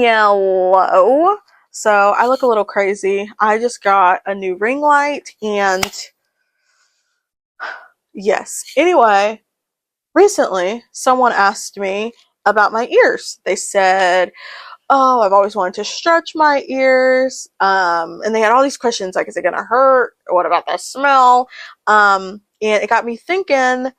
Hello. So I look a little crazy. I just got a new ring light and yes. Anyway, recently someone asked me about my ears. They said, "Oh, I've always wanted to stretch my ears." And they had all these questions like, is it gonna hurt? What about the smell? And it got me thinking,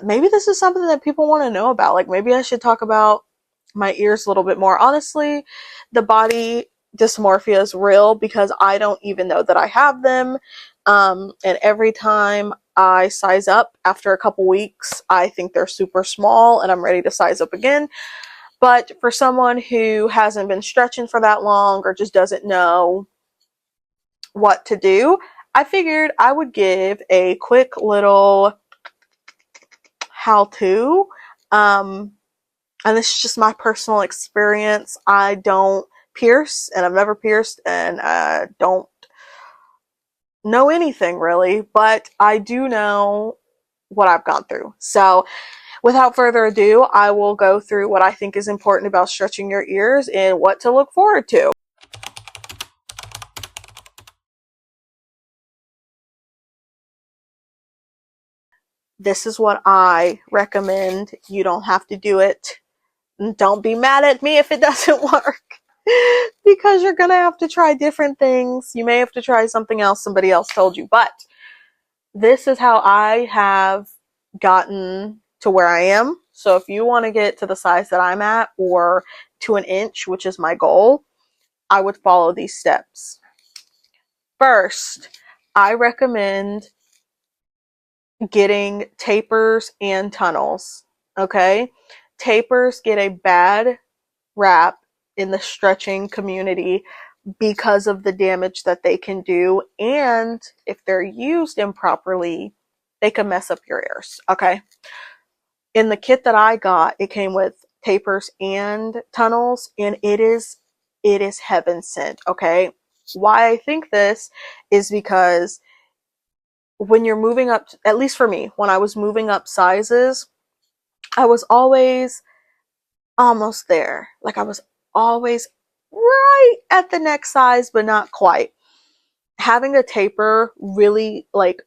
maybe this is something that people want to know about. Like maybe I should talk about my ears a little bit more. Honestly, the body dysmorphia is real because I don't even know that I have them. And every time I size up after a couple weeks, I think they're super small and I'm ready to size up again. But for someone who hasn't been stretching for that long or just doesn't know what to do, I figured I would give a quick little how to. And this is just my personal experience. I don't pierce, and I've never pierced, and I don't know anything really, but I do know what I've gone through. So, without further ado, I will go through what I think is important about stretching your ears and what to look forward to. This is what I recommend. You don't have to do it. Don't be mad at me if it doesn't work. Because you're gonna have to try different things. You may have to try something else somebody else told you, but this is how I have gotten to where I am. So if you want to get to the size that I'm at or to an inch, which is my goal, I would follow these steps. First, I recommend getting tapers and tunnels. Okay? Tapers get a bad rap in the stretching community because of the damage that they can do, and if they're used improperly, they can mess up your ears. Okay. In the kit that I got, it came with tapers and tunnels, and it is heaven sent. Okay. Why I think this is because when you're moving up, at least for me, when I was moving up sizes, I was always almost there. Like I was always right at the next size, but not quite. Having a taper really like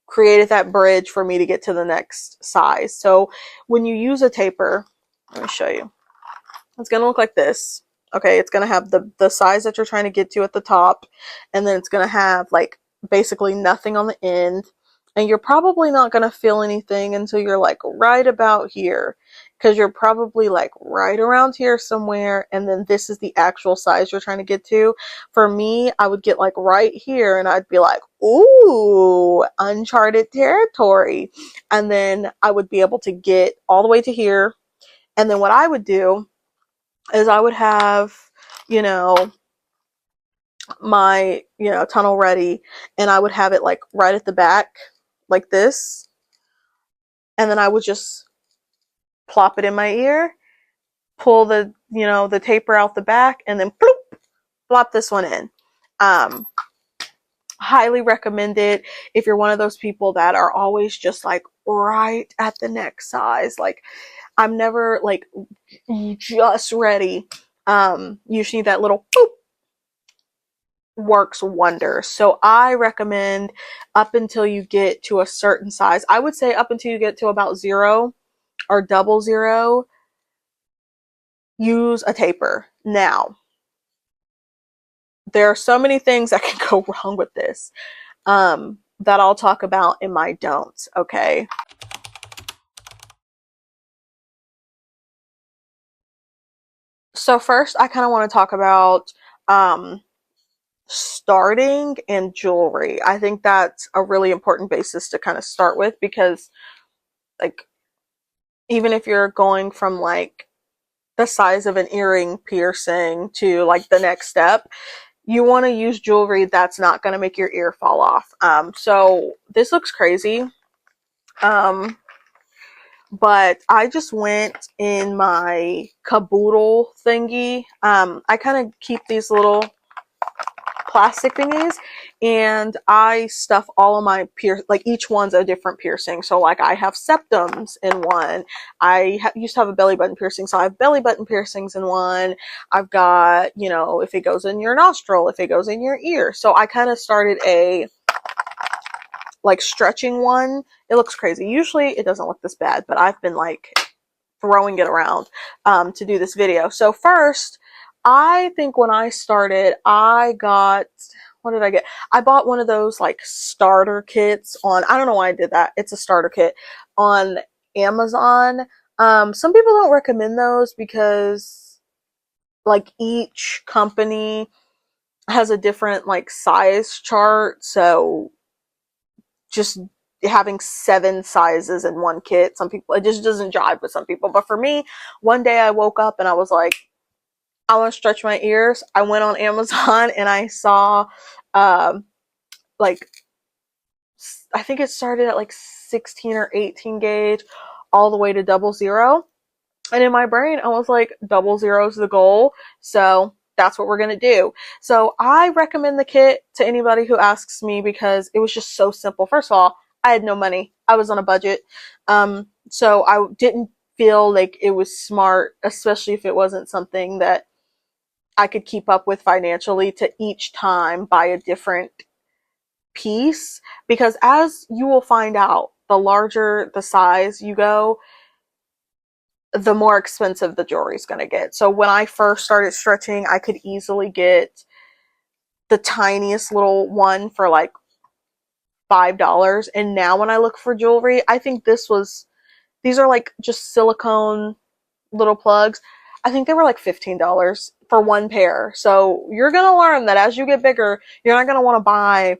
created that bridge for me to get to the next size. So when you use a taper, let me show you. It's going to look like this. Okay, it's going to have the size that you're trying to get to at the top, and then it's going to have like basically nothing on the end. And you're probably not going to feel anything until you're like right about here, because you're probably like right around here somewhere, and then this is the actual size you're trying to get to. For me, I would get like right here and I'd be like, ooh, uncharted territory. And then I would be able to get all the way to here. And then what I would do is I would have, you know, my, tunnel ready, and I would have it like right at the back like this. And then I would just plop it in my ear, pull the taper out the back, and then bloop, plop this one in. Highly recommend it if you're one of those people that are always just like right at the next size. Like I'm never like just ready. Usually that little boop works wonders. So I recommend up until you get to a certain size. I would say up until you get to about 0 or double 0, use a taper. Now, there are so many things that can go wrong with this that I'll talk about in my don'ts, okay? So first, I kind of want to talk about starting and jewelry. I think that's a really important basis to kind of start with, because like even if you're going from like the size of an earring piercing to like the next step, you want to use jewelry that's not going to make your ear fall off. So this looks crazy. But I just went in my caboodle thingy. I kind of keep these little plastic thingies, and I stuff all of my like each one's a different piercing. So like I have septums in one. I used to have a belly button piercing, so I have belly button piercings in one. I've got, you know, if it goes in your nostril, if it goes in your ear. So I kind of started a like stretching one. It looks crazy. Usually it doesn't look this bad, but I've been like throwing it around to do this video. So first, I think when I started, I got, what did I get? I bought one of those like starter kits on, I don't know why I did that. It's a starter kit on Amazon. Some people don't recommend those because like each company has a different like size chart. So just having 7 sizes in one kit, some people, it just doesn't jive with some people. But for me, one day I woke up and I was like, I want to stretch my ears. I went on Amazon and I saw like, I think it started at like 16 or 18 gauge all the way to 00. And in my brain, I was like, 00 is the goal. So that's what we're going to do. So I recommend the kit to anybody who asks me because it was just so simple. First of all, I had no money. I was on a budget. So I didn't feel like it was smart, especially if it wasn't something that I could keep up with financially, to each time buy a different piece. Because as you will find out, the larger the size you go, the more expensive the jewelry is going to get. So when I first started stretching, I could easily get the tiniest little one for like $5. And now when I look for jewelry, I think these are like just silicone little plugs. I think they were like $15 for one pair. So you're going to learn that as you get bigger, you're not going to want to buy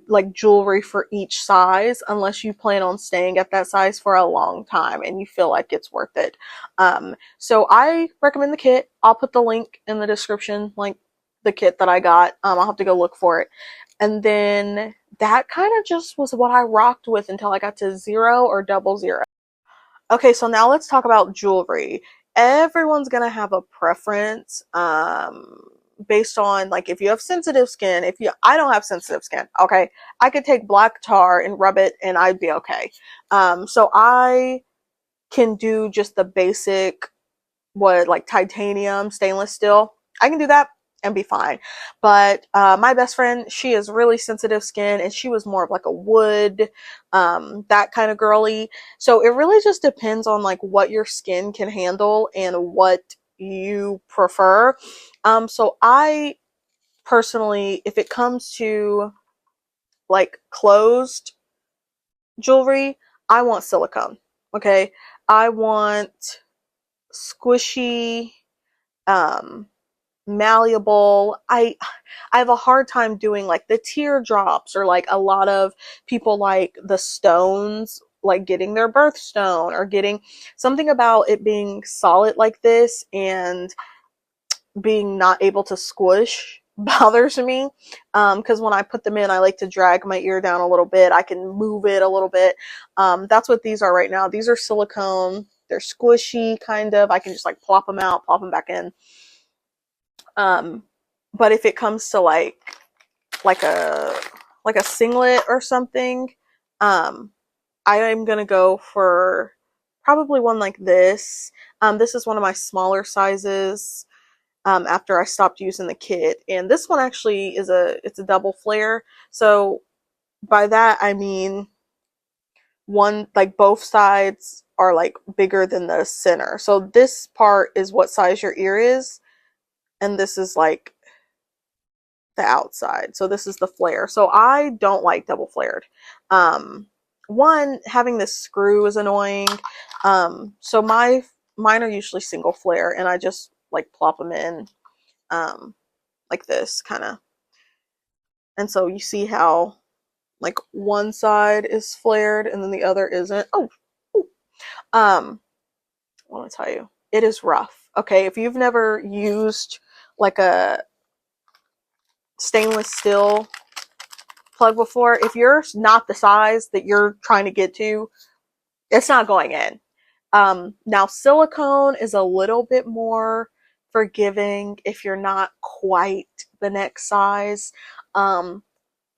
like jewelry for each size unless you plan on staying at that size for a long time and you feel like it's worth it. So I recommend the kit. I'll put the link in the description, like the kit that I got. I'll have to go look for it. And then that kind of just was what I rocked with until I got to 0 or 00. Okay, so now let's talk about jewelry. Everyone's gonna have a preference based on like if you have sensitive skin. I don't have sensitive skin, okay, I could take black tar and rub it and I'd be okay. So I can do just the basic, what, like titanium, stainless steel. I can do that and be fine. But my best friend, she has really sensitive skin and she was more of like a wood, that kind of girly. So it really just depends on like what your skin can handle and what you prefer. So I personally, if it comes to like closed jewelry, I want silicone. Okay. I want squishy, um, malleable. I have a hard time doing like the teardrops, or like a lot of people like the stones, like getting their birthstone or getting something about it being solid like this and being not able to squish bothers me. Because when I put them in, I like to drag my ear down a little bit. I can move it a little bit. That's what these are right now. These are silicone. They're squishy, kind of. I can just like plop them out, plop them back in. But if it comes to like a singlet or something, I am gonna go for probably one like this. This is one of my smaller sizes. After I stopped using the kit, and this one actually is it's a double flare. So by that I mean one, like both sides are like bigger than the center. So this part is what size your ear is, and this is like the outside. So this is the flare. So I don't like double flared. One, having this screw is annoying. So mine are usually single flare, and I just like plop them in like this kind of. And so you see how like one side is flared and then the other isn't. Oh, I want to tell you, it is rough. Okay, if you've never used like a stainless steel plug before, if you're not the size that you're trying to get to, it's not going in. Now silicone is a little bit more forgiving if you're not quite the next size.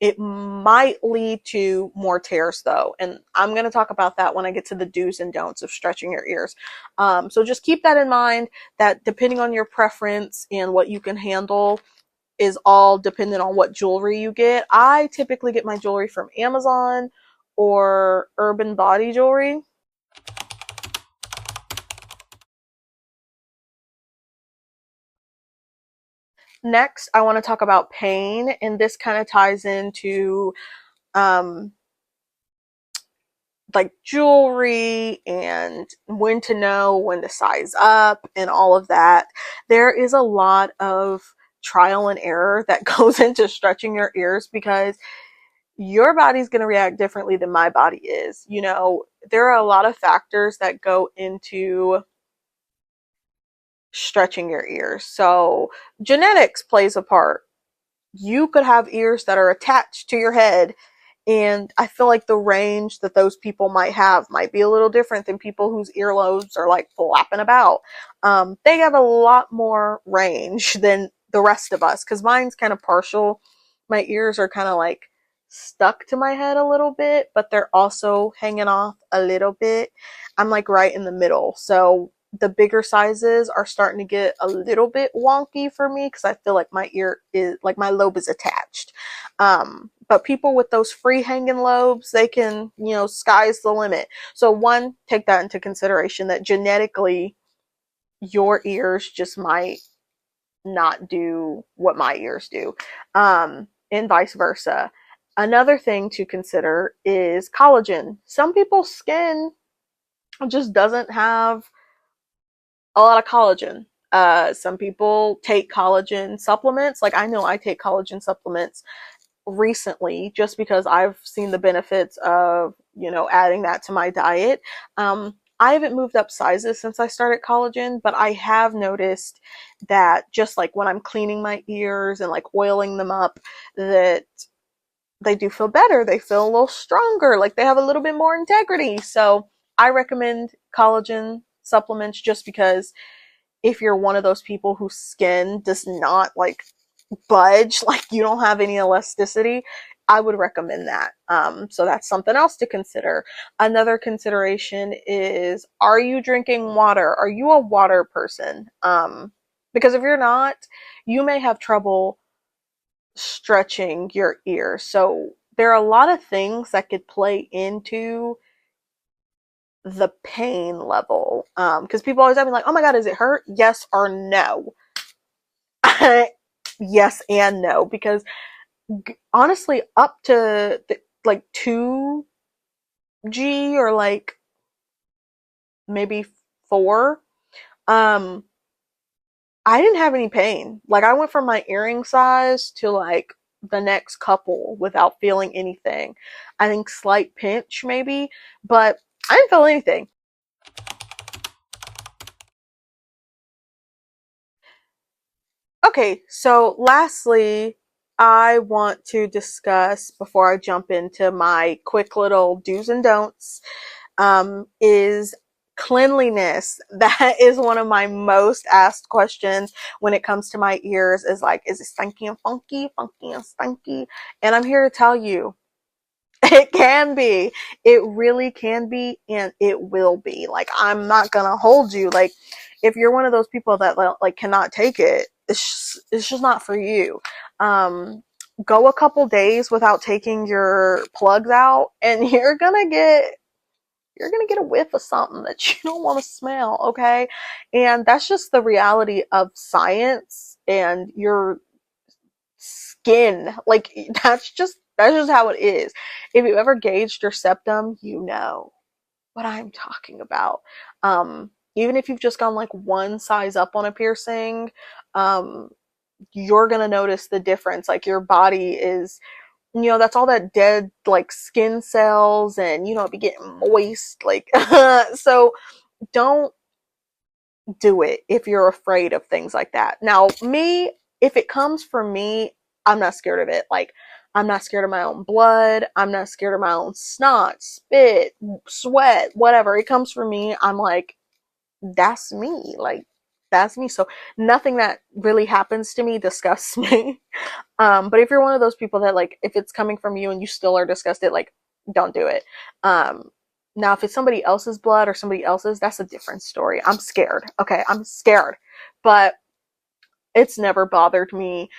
It might lead to more tears though, and I'm going to talk about that when I get to the do's and don'ts of stretching your ears. So just keep that in mind, that depending on your preference and what you can handle is all dependent on what jewelry you get. I typically get my jewelry from Amazon or Urban Body Jewelry. Next, I want to talk about pain, and this kind of ties into um, like jewelry and when to know when to size up and all of that. There is a lot of trial and error that goes into stretching your ears because your body's going to react differently than my body is. You know, there are a lot of factors that go into stretching your ears. So genetics plays a part. You could have ears that are attached to your head, and I feel like the range that those people might have might be a little different than people whose earlobes are like flapping about. They have a lot more range than the rest of us because mine's kind of partial. My ears are kind of like stuck to my head a little bit, but they're also hanging off a little bit. I'm like right in the middle. So the bigger sizes are starting to get a little bit wonky for me because I feel like my ear is like my lobe is attached. But people with those free hanging lobes, they can, you know, sky's the limit. So one, take that into consideration that genetically your ears just might not do what my ears do. And vice versa. Another thing to consider is collagen. Some people's skin just doesn't have a lot of collagen. Some people take collagen supplements. Like I know I take collagen supplements recently just because I've seen the benefits of, you know, adding that to my diet. I haven't moved up sizes since I started collagen, but I have noticed that just like when I'm cleaning my ears and like oiling them up, that they do feel better. They feel a little stronger, like they have a little bit more integrity. So I recommend collagen supplements just because if you're one of those people whose skin does not like budge, like you don't have any elasticity, I would recommend that. So that's something else to consider. Another consideration is, are you drinking water? Are you a water person? Because if you're not, you may have trouble stretching your ear. So there are a lot of things that could play into the pain level. Because people always ask me like, oh my God, does it hurt? Yes or no? Yes and no, because honestly, up to like 2G or like maybe 4, um, I didn't have any pain. Like I went from my earring size to like the next couple without feeling anything. I think slight pinch maybe, but I didn't feel anything. Okay, so lastly, I want to discuss before I jump into my quick little do's and don'ts, is cleanliness. That is one of my most asked questions when it comes to my ears, is like, is it stinky and funky, funky and stinky? And I'm here to tell you, it can be. It really can be, and it will be. Like, I'm not gonna hold you. Like, if you're one of those people that like cannot take it, it's just not for you. Um, Go a couple days without taking your plugs out, and you're gonna get a whiff of something that you don't want to smell. Okay, and that's just the reality of science and your skin. Like that's just how it is. If you ever gauged your septum, you know what I'm talking about. Even if you've just gone like one size up on a piercing, um, you're gonna notice the difference. Like your body is, you know, that's all that dead like skin cells, and you know, it be getting moist. Like, so don't do it if you're afraid of things like that. Now, me, if it comes from me, I'm not scared of it. Like, I'm not scared of my own blood. I'm not scared of my own snot, spit, sweat, whatever. It comes from me. I'm like, that's me. Like, that's me. So nothing that really happens to me disgusts me. But if you're one of those people that, like, if it's coming from you and you still are disgusted, like, don't do it. Now, if it's somebody else's blood or somebody else's, that's a different story. I'm scared. Okay, I'm scared. But it's never bothered me.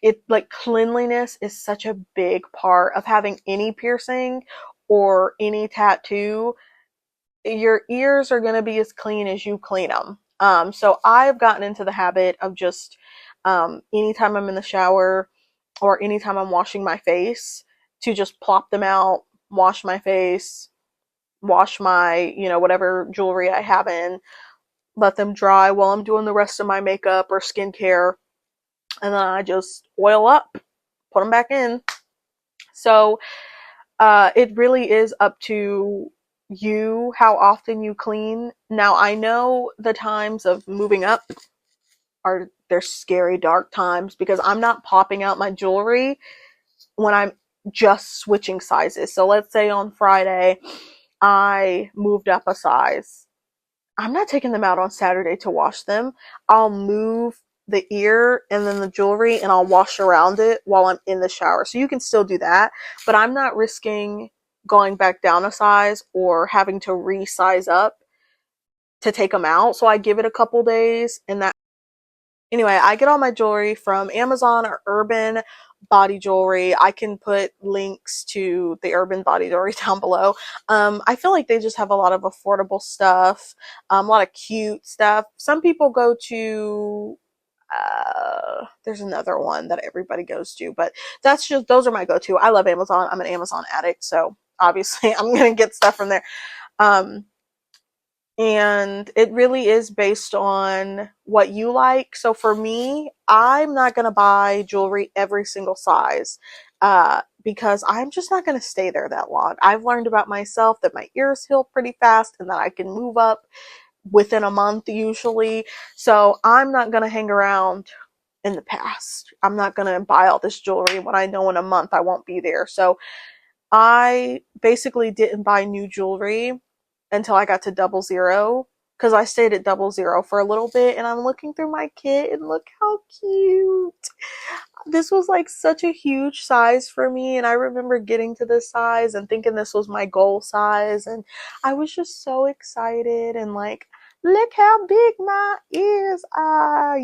It, like, cleanliness is such a big part of having any piercing or any tattoo. Your ears are going to be as clean as you clean them. So I've gotten into the habit of just, anytime I'm in the shower or anytime I'm washing my face, to just plop them out, wash my face, wash my, whatever jewelry I have in, let them dry while I'm doing the rest of my makeup or skincare, and then I just oil up, put them back in. So it really is up to you how often you clean. Now, I know the times of moving up they're scary dark times, because I'm not popping out my jewelry when I'm just switching sizes. So let's say on Friday I moved up a size. I'm not taking them out on Saturday to wash them. I'll move the ear and then the jewelry and I'll wash around it while I'm in the shower. So you can still do that, but I'm not risking going back down a size or having to resize up to take them out. So I give it a couple days, and that, anyway, I get all my jewelry from Amazon or Urban Body Jewelry. I can put links to the Urban Body Jewelry down below. I feel like they just have a lot of affordable stuff, a lot of cute stuff. Some people go to, there's another one that everybody goes to, but those are my go-to. I love Amazon. I'm an Amazon addict, so obviously I'm going to get stuff from there. And it really is based on what you like. So for me, I'm not going to buy jewelry every single size, because I'm just not going to stay there that long. I've learned about myself that my ears heal pretty fast and that I can move up within a month usually. So I'm not going to hang around in the past. I'm not going to buy all this jewelry when I know in a month I won't be there. So I basically didn't buy new jewelry until I got to 00, because I stayed at 00 for a little bit, and I'm looking through my kit and look how cute. This was like such a huge size for me, and I remember getting to this size and thinking this was my goal size, and I was just so excited and like, look how big my ears are.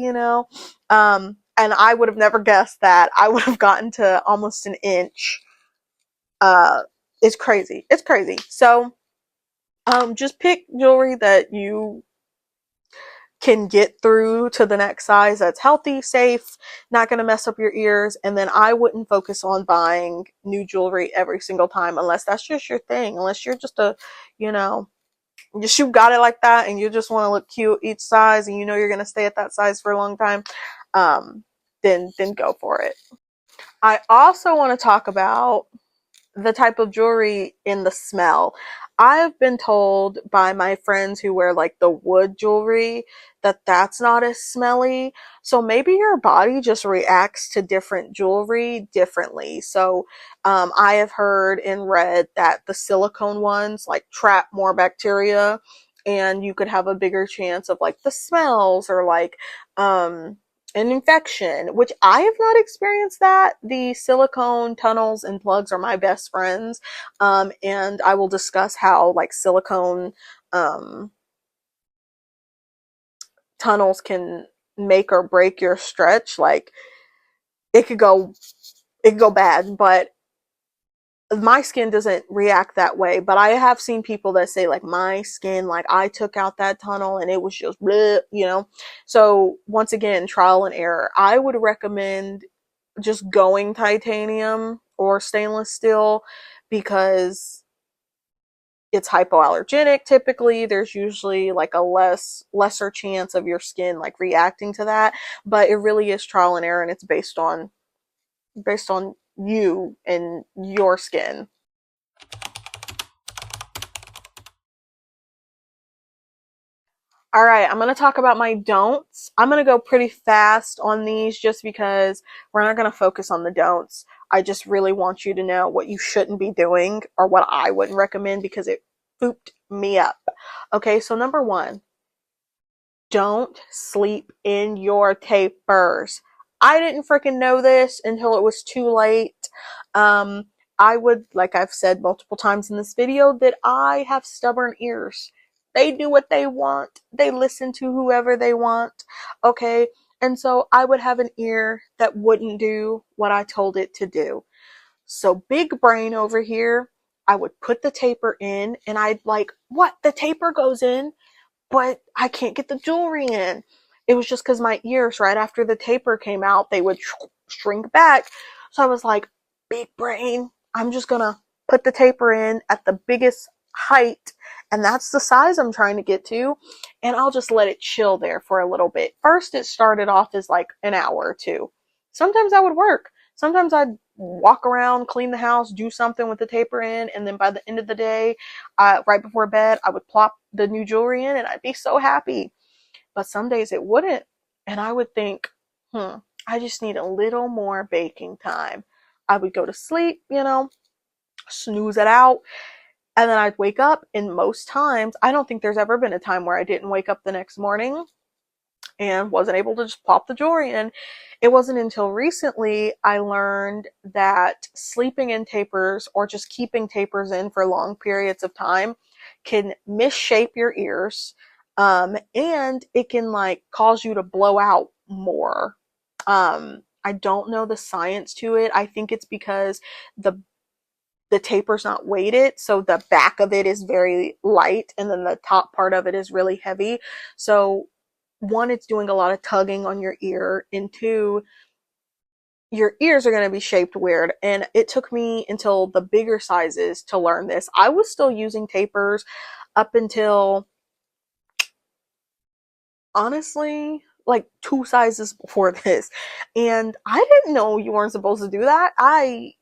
And I would have never guessed that I would have gotten to almost an inch. It's crazy. It's crazy. So just pick jewelry that you can get through to the next size, that's healthy, safe, not going to mess up your ears. And then I wouldn't focus on buying new jewelry every single time, unless that's just your thing, unless you're just you know, just you got it like that and you just want to look cute each size and you're going to stay at that size for a long time. Then go for it. I also want to talk about the type of jewelry in the smell. I have been told by my friends who wear like the wood jewelry that that's not as smelly. So maybe your body just reacts to different jewelry differently. So I have heard and read that the silicone ones like trap more bacteria, and you could have a bigger chance of like the smells or like an infection, which I have not experienced that. The silicone tunnels and plugs are my best friends. And I will discuss how like silicone tunnels can make or break your stretch. Like it could go bad, but my skin doesn't react that way. But I have seen people that say like my skin, like I took out that tunnel and it was just bleh. So once again, trial and error. I would recommend just going titanium or stainless steel, because it's hypoallergenic. Typically there's usually like a lesser chance of your skin like reacting to that, but it really is trial and error, and it's based on you and your skin. All right, I'm going to talk about my don'ts. I'm going to go pretty fast on these just because we're not going to focus on the don'ts. I just really want you to know what you shouldn't be doing, or what I wouldn't recommend, because it pooped me up. Okay, so number one, don't sleep in your tapers. I didn't freaking know this until it was too late. I would, like I've said multiple times in this video, that I have stubborn ears. They do what they want. They listen to whoever they want. Okay. And so I would have an ear that wouldn't do what I told it to do. So big brain over here, I would put the taper in and I'd like, what? The taper goes in, but I can't get the jewelry in. It was just because my ears, right after the taper came out, they would shrink back. So I was like, big brain, I'm just gonna put the taper in at the biggest height, and that's the size I'm trying to get to, and I'll just let it chill there for a little bit. First, it started off as like an hour or two. Sometimes that would work. Sometimes I'd walk around, clean the house, do something with the taper in, and then by the end of the day, right before bed, I would plop the new jewelry in and I'd be so happy. But some days it wouldn't. And I would think, I just need a little more baking time. I would go to sleep, snooze it out. And then I'd wake up, and most times, I don't think there's ever been a time where I didn't wake up the next morning and wasn't able to just pop the jewelry in. It wasn't until recently I learned that sleeping in tapers or just keeping tapers in for long periods of time can misshape your ears, and it can like cause you to blow out more. I don't know the science to it. I think it's because the taper's not weighted, so the back of it is very light and then the top part of it is really heavy. So one, it's doing a lot of tugging on your ear, and two, your ears are going to be shaped weird. And it took me until the bigger sizes to learn this. I was still using tapers up until, honestly, like 2 sizes before this. And I didn't know you weren't supposed to do that. I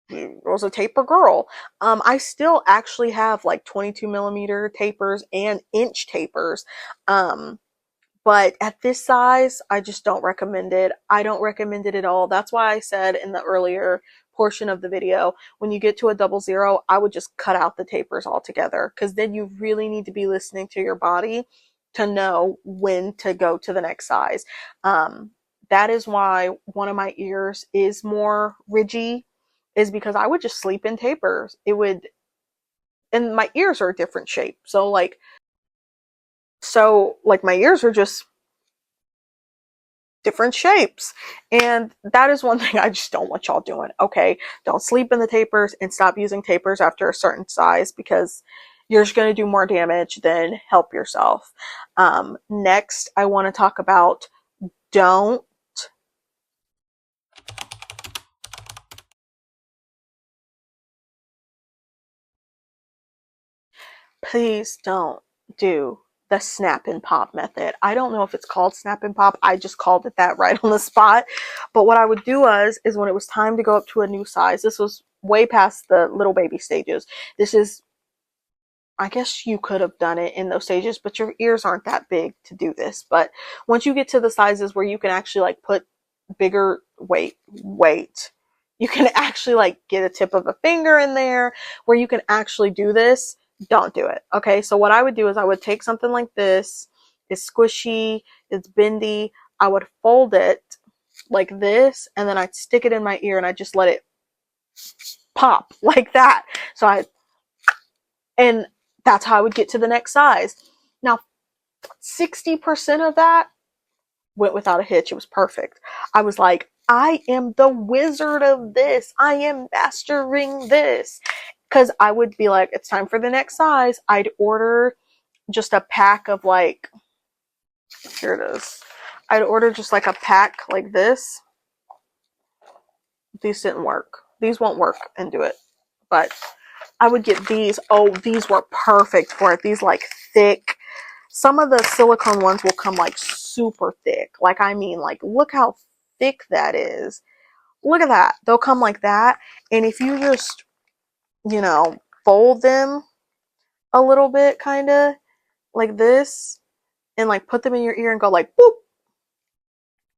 was a taper girl. I still actually have like 22 millimeter tapers and inch tapers. But at this size, I just don't recommend it. I don't recommend it at all. That's why I said in the earlier portion of the video, when you get to a 00, I would just cut out the tapers altogether, because then you really need to be listening to your body to know when to go to the next size. That is why one of my ears is more ridgy, is because I would just sleep in tapers. And my ears are a different shape. So my ears are just different shapes. And that is one thing I just don't want y'all doing. Okay, don't sleep in the tapers, and stop using tapers after a certain size, because you're just going to do more damage than help yourself. Next, I want to talk about please don't do the snap and pop method. I don't know if it's called snap and pop. I just called it that right on the spot. But what I would do is when it was time to go up to a new size, this was way past the little baby stages. This is, I guess you could have done it in those stages, but your ears aren't that big to do this. But once you get to the sizes where you can actually like put bigger weight, you can actually like get a tip of a finger in there where you can actually do this. Don't do it. Okay. So what I would do is I would take something like this. It's squishy. It's bendy. I would fold it like this, and then I'd stick it in my ear and I'd just let it pop like that. And that's how I would get to the next size. Now, 60% of that went without a hitch. It was perfect. I was like, I am the wizard of this. I am mastering this. Because I would be like, it's time for the next size. I'd order just a pack of like, here it is. I'd order just like a pack like this. These didn't work. These won't work and do it. But I would get these. Oh, these were perfect for it. These like thick. Some of the silicone ones will come like super thick. Like, I mean, like, look how thick that is. Look at that. They'll come like that. And if you just, fold them a little bit, kind of like this, and like put them in your ear and go like, boop.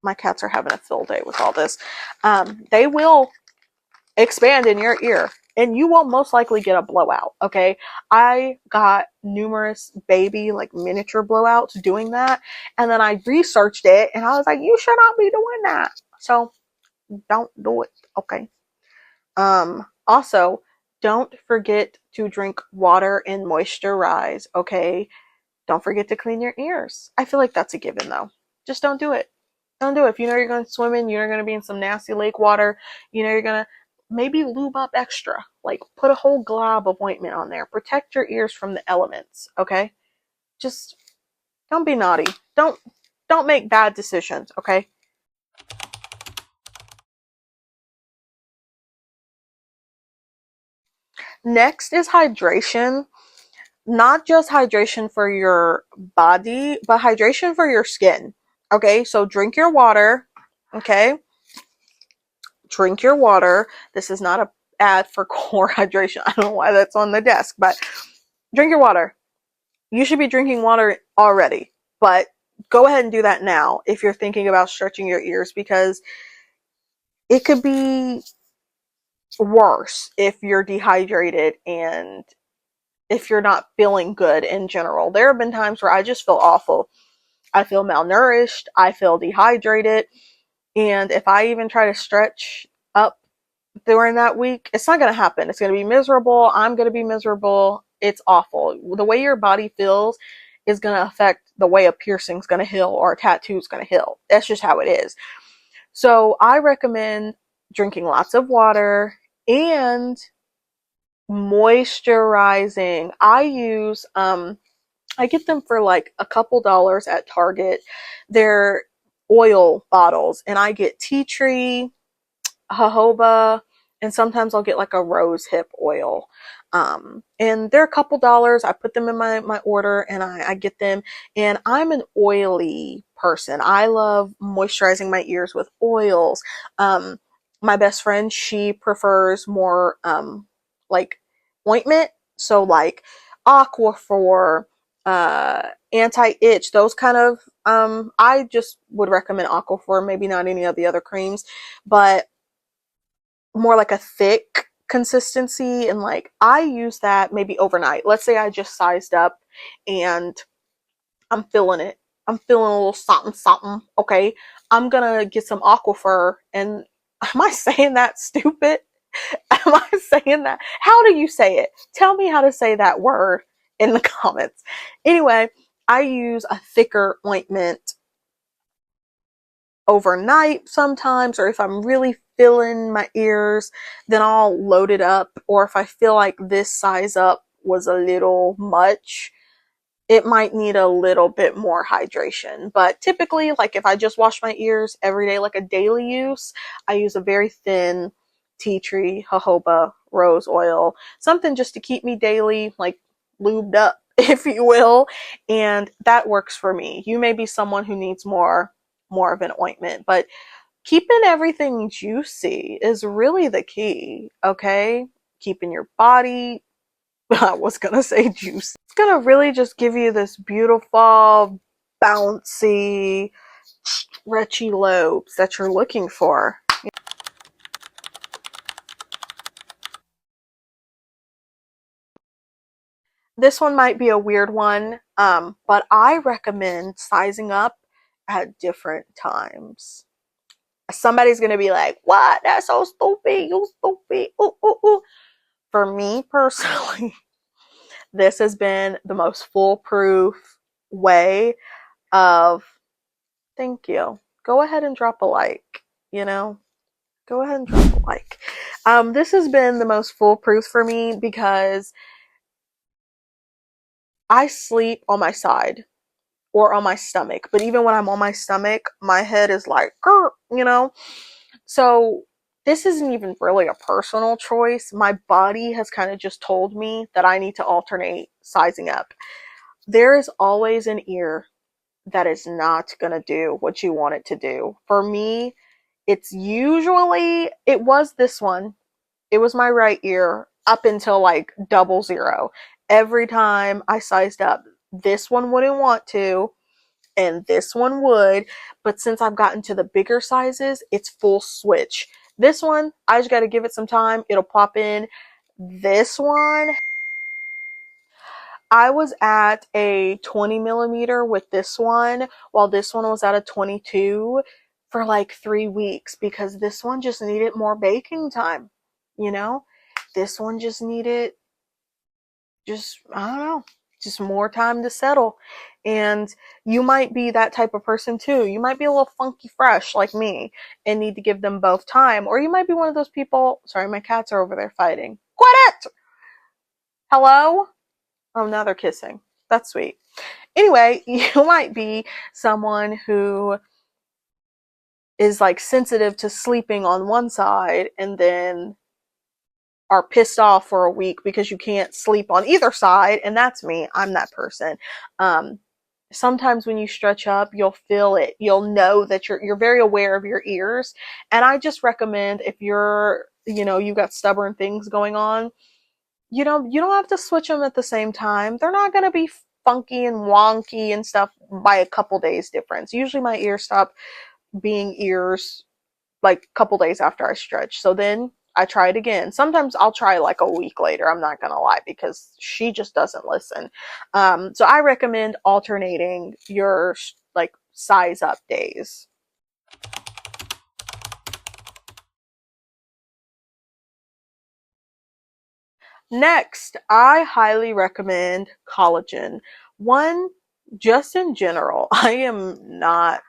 My cats are having a field day with all this. They will expand in your ear. and you will most likely get a blowout. Okay, I got numerous baby like miniature blowouts doing that, and then I researched it and I was like, you should not be doing that, so don't do it. Okay. Also, don't forget to drink water and moisturize. Okay, don't forget to clean your ears. I feel like that's a given though. Just don't do it. Don't do it. If you know you're going to swim in, you're going to be in some nasty lake water, you know you're going to maybe lube up extra. Like put a whole glob of ointment on there. Protect your ears from the elements, okay? Just don't be naughty. Don't make bad decisions, okay? Next is hydration. Not just hydration for your body, but hydration for your skin. Okay, so drink your water. Okay, drink your water. This is not a ad for core hydration. I don't know why that's on the desk, but drink your water. You should be drinking water already, but go ahead and do that now if you're thinking about stretching your ears, because it could be worse if you're dehydrated and if you're not feeling good in general. There have been times where I just feel awful. I feel malnourished, I feel dehydrated, and if I even try to stretch up during that week, it's not going to happen. It's going to be miserable. I'm going to be miserable. It's awful. The way your body feels is going to affect the way a piercing's going to heal or a tattoo's going to heal. That's just how it is. So I recommend drinking lots of water and moisturizing. I get them for like a couple dollars at Target. They're oil bottles, and I get tea tree, jojoba, and sometimes I'll get like a rose hip oil. And they're a couple dollars. I put them in my order and I get them. And I'm an oily person. I love moisturizing my ears with oils. My best friend, she prefers more like ointment. So like Aquaphor, anti-itch, those kind of I just would recommend Aquaphor, maybe not any of the other creams, but more like a thick consistency. And like I use that maybe overnight. Let's say I just sized up and I'm feeling it. I'm feeling a little something something. Okay. I'm gonna get some Aquaphor. And am I saying that stupid? Am I saying that? How do you say it? Tell me how to say that word in the comments. Anyway, I use a thicker ointment overnight sometimes, or if I'm really feeling my ears, then I'll load it up. Or if I feel like this size up was a little much, it might need a little bit more hydration. But typically, like if I just wash my ears every day, like a daily use, I use a very thin tea tree, jojoba, rose oil, something just to keep me daily, like lubed up, if you will. And that works for me. You may be someone who needs more of an ointment, but keeping everything juicy is really the key. Okay, keeping your body I was gonna say juicy. It's gonna really just give you this beautiful, bouncy, stretchy lobes that you're looking for. This one might be a weird one, but I recommend sizing up at different times. Somebody's gonna be like, "What? That's so stupid! You stupid!" Ooh, ooh, ooh. For me personally, this has been the most foolproof way of, thank you. Go ahead and drop a like, you know? Go ahead and drop a like. This has been the most foolproof for me because I sleep on my side or on my stomach. But even when I'm on my stomach, my head is like, grr, you know? So this isn't even really a personal choice. My body has kind of just told me that I need to alternate sizing up. There is always an ear that is not going to do what you want it to do. For me, it was this one. It was my right ear up until like 00. Every time I sized up, this one wouldn't want to, and this one would. But since I've gotten to the bigger sizes, it's full switch. This one, I just got to give it some time. It'll pop in. This one, I was at a 20 millimeter with this one, while this one was at a 22 for like 3 weeks because this one just needed more baking time. You know, this one just needed I don't know, just more time to settle. And you might be that type of person too. You might be a little funky fresh like me and need to give them both time. Or you might be one of those people, sorry, my cats are over there fighting. Quit it! Hello? Oh, now they're kissing. That's sweet. Anyway, you might be someone who is like sensitive to sleeping on one side and then are pissed off for a week because you can't sleep on either side. And that's me. I'm that person. Sometimes when you stretch up, you'll feel it. You'll know that you're very aware of your ears. And I just recommend, if you're, you've got stubborn things going on, you don't have to switch them at the same time. They're not going to be funky and wonky and stuff by a couple days difference. Usually my ears stop being ears like a couple days after I stretch. So then I try it again. Sometimes I'll try like a week later. I'm not going to lie, because she just doesn't listen. So I recommend alternating your like size up days. Next, I highly recommend collagen. One, just in general, I am not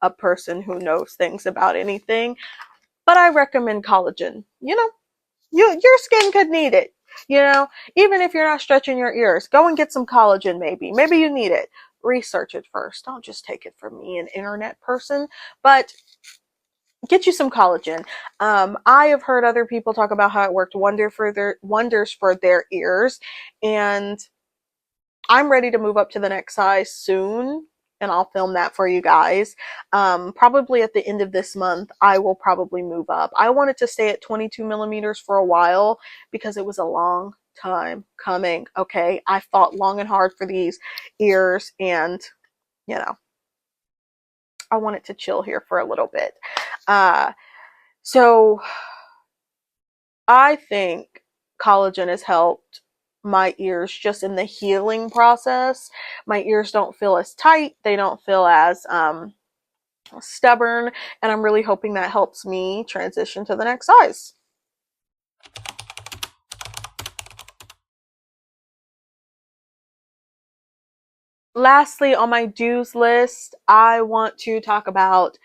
a person who knows things about anything, but I recommend collagen. Your skin could need it. Even if you're not stretching your ears, go and get some collagen maybe. Maybe you need it. Research it first. Don't just take it from me, an internet person, but get you some collagen. I have heard other people talk about how it worked wonders for their ears, and I'm ready to move up to the next size soon, and I'll film that for you guys. Probably at the end of this month, I will probably move up. I wanted to stay at 22 millimeters for a while because it was a long time coming. Okay. I fought long and hard for these ears, and I wanted to chill here for a little bit. So I think collagen has helped my ears just in the healing process. My ears don't feel as tight. They don't feel as stubborn. And I'm really hoping that helps me transition to the next size. Lastly, on my do's list, I want to talk about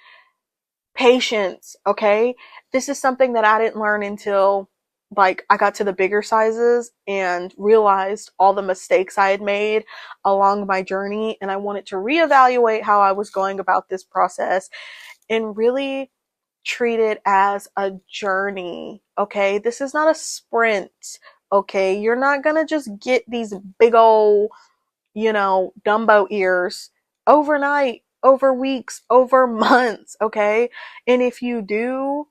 patience. Okay. This is something that I didn't learn until like I got to the bigger sizes and realized all the mistakes I had made along my journey. And I wanted to reevaluate how I was going about this process and really treat it as a journey. Okay. This is not a sprint. Okay. You're not going to just get these big old, Dumbo ears overnight, over weeks, over months. Okay. And if you do,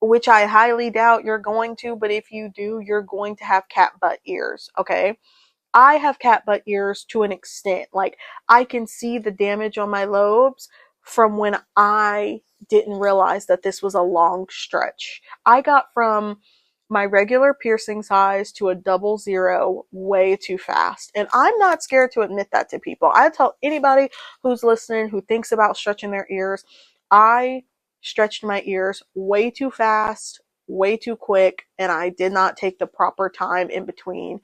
which I highly doubt you're going to, but if you do, you're going to have cat butt ears. Okay. I have cat butt ears to an extent. Like, I can see the damage on my lobes from when I didn't realize that this was a long stretch. I got from my regular piercing size to a 00 way too fast. And I'm not scared to admit that to people. I tell anybody who's listening who thinks about stretching their ears, I stretched my ears way too fast, way too quick, and I did not take the proper time in between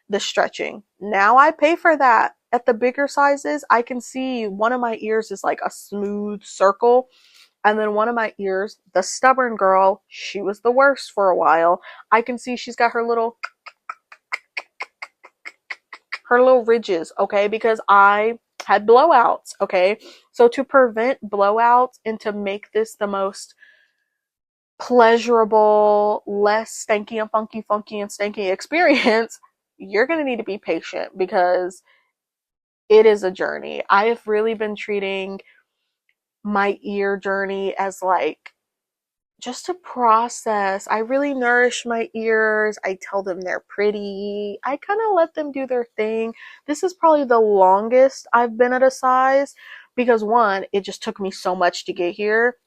the stretching. Now I pay for that. At the bigger sizes, I can see one of my ears is like a smooth circle. And then one of my ears, the stubborn girl, she was the worst for a while. I can see she's got her little ridges, okay, because I had blowouts, okay. So to prevent blowouts and to make this the most pleasurable, less stanky and funky and stanky experience, you're going to need to be patient because it is a journey. I have really been treating my ear journey as like just a process. I really nourish my ears. I tell them they're pretty. I kind of let them do their thing. This is probably the longest I've been at a size because one, it just took me so much to get here.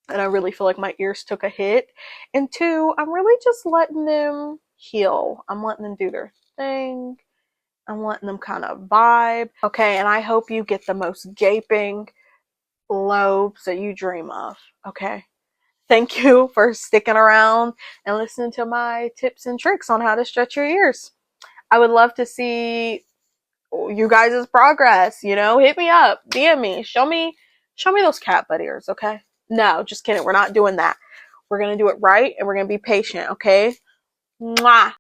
And I really feel like my ears took a hit. And two, I'm really just letting them heal. I'm letting them do their thing. I'm letting them kind of vibe. Okay, and I hope you get the most gaping lobes that you dream of. Okay. Thank you for sticking around and listening to my tips and tricks on how to stretch your ears. I would love to see you guys' progress. Hit me up, DM me, show me those cat butt ears. Okay. No, just kidding. We're not doing that. We're going to do it right and we're going to be patient. Okay. Mwah.